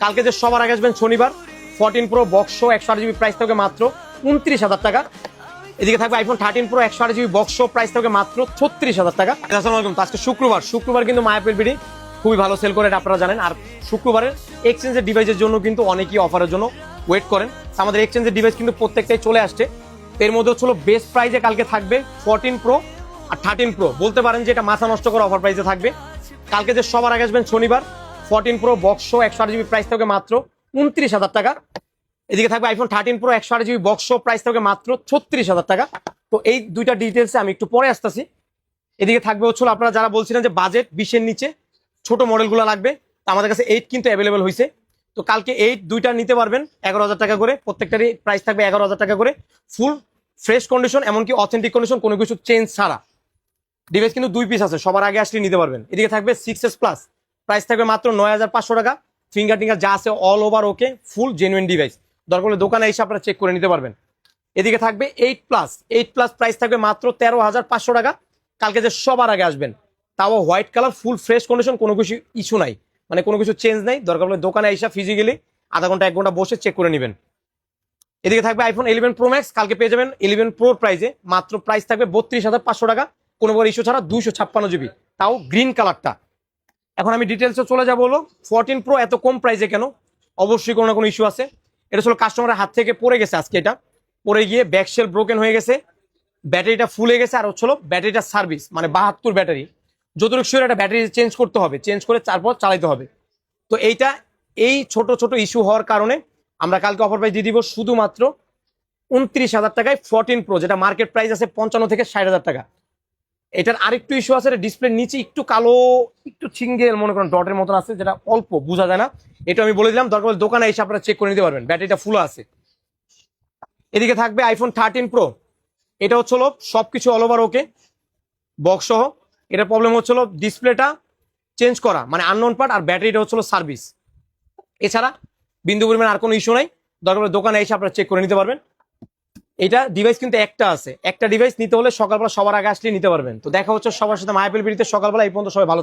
কালকে যে সবার আগে আসবেন শনিবার 14 প্রো বক্স 108 জিবি প্রাইস থাকবে মাত্র 29,000 টাকা। এদিকে থাকবে iPhone 13 pro 108 GB box price থাকবে মাত্র 36,000 টাকা। আসসালামু আলাইকুম। আজকে শুক্রবার কিন্তু মায়াপেল বিডি খুবই ভালো সেল করে, এটা আপনারা জানেন। আর শুক্রবারের এক্সচেঞ্জের ডিভাইসের জন্য কিন্তু অনেকেই অফারের জন্য ওয়েট করেন। আমাদের এক্সচেঞ্জের ডিভাইস কিন্তু প্রত্যেকটাই চলে আসছে। এর মধ্যে হচ্ছিল বেস্ট প্রাইসে কালকে থাকবে 14 প্রো আর 13 প্রো, বলতে পারেন যে এটা মাথা নষ্ট করা অফার প্রাইসে থাকবে। কালকে যে সবার আগে আসবেন শনিবার 14 প্রো বক্স 108 জিবি প্রাইস থাকবে মাত্র 29,000 টাকা। এদিকে থাকবে iPhone 13 pro 108 GB box price থাকবে মাত্র 36,000 টাকা। তো এই দুইটা ডিটেলসে আমি একটু পরে আসতেছি। এদিকে থাকবে হচ্ছিল আপনারা যারা বলছিলেন যে বাজেট 20-এর নিচে ছোট মডেলগুলো লাগবে, আমাদের কাছে 8 কিন্তু অ্যাভেলেবেল হয়েছে। তো কালকে 8 দুইটা নিতে পারবেন 11,000 টাকা করে, প্রত্যেকটারই প্রাইস থাকবে 11,000 টাকা করে। ফুল ফ্রেশ কন্ডিশন, এমনকি অথেন্টিক কন্ডিশন, কোনো কিছু চেঞ্জ ছাড়া। ডিভাইস কিন্তু 2 পিস আছে, সবার আগে আসলে নিতে পারবেন। এদিকে থাকবে 6s প্লাস, প্রাইস থাকবে মাত্র 9,500 টাকা। ফিঙ্গার টিঙ্গার যা আছে অল ওভার ওকে, ফুল জেনুইন ডিভাইস। দরকার হলে দোকানে এসে আপনারা চেক করে নিতে পারবেন। এদিকে থাকবে 8 প্লাস প্রাইস থাকবে মাত্র 13,500 টাকা। কালকে যে সবার আগে আসবেন, তাও white colour, full fresh condition, কোনো কিছু ইস্যু নাই, মানে কোনো কিছু চেঞ্জ নাই। দরকার হলে দোকানে এসে ফিজিক্যালি আধা ঘন্টা 1 ঘন্টা বসে চেক করে নেবেন। এদিকে থাকবে আইফোন 11 প্রো ম্যাক্স, কালকে পেয়ে যাবেন 11 প্রো প্রাইসে মাত্র, প্রাইস থাকবে 32,500 টাকা, কোনো বড় ইস্যু ছাড়া, 256 জিবি, তাও গ্রিন কালারটা। এখন আমি ডিটেলসে চলে যাবো। হলো 14 প্রো এত কম প্রাইসে কেন? অবশ্যই কোনো না কোনো ইস্যু আছে। এটা ছিল কাস্টমারের হাত থেকে পড়ে গেছে, আজকে এটা পড়ে গিয়ে ব্যাকশেল ব্রোকেন হয়ে গেছে, ব্যাটারিটা ফুলে গেছে। আর হচ্ছিল ব্যাটারিটা সার্ভিস, মানে 72 ব্যাটারি, যতটুকু শিওর একটা ব্যাটারি চেঞ্জ করতে হবে, চেঞ্জ করে তারপর চালাইতে হবে। তো এই ছোট ছোট ইস্যু হওয়ার কারণে আমরা কালকে অফার প্রাইস দিয়ে দিব শুধুমাত্র 29,000 টাকায় 14 প্রো, যেটা মার্কেট প্রাইস আছে 55 থেকে 60,000 টাকা। এটার আরেকটু ইস্যু আছে, ডিসপ্লের নিচে একটু কালো, একটু সিঙ্গেল মনে করেন ডটের মতন আছে, যেটা অল্প বোঝা যায় না। এটা আমি বলে দিলাম, দরকার হলে দোকানে এসে আপনারা চেক করে নিতে পারবেন, ব্যাটারিটা ফুল আছে। এদিকে থাকবে আইফোন 13 প্রো, এটা হচ্ছিল সবকিছু অল ওভার ওকে, বক্স সহ। এটা প্রবলেম হচ্ছিল ডিসপ্লেটা চেঞ্জ করা, মানে আননোন পার্ট, আর ব্যাটারিটা হচ্ছিল সার্ভিস। এছাড়া বিন্দু পরিমাণ আর কোনো ইস্যু নাই, দরকার হলে দোকানে এসে আপনারা চেক করে নিতে পারবেন। এটা ডিভাইস কিন্তু একটা আছে, একটা ডিভাইস নিতে হলে সকালবেলা সবার আগে আসলে নিতে পারবেন। তো দেখা হচ্ছে সবার সাথে মায়াপেল বিড়িতে সকালবেলা। এই পর্যন্ত সবাই ভালো।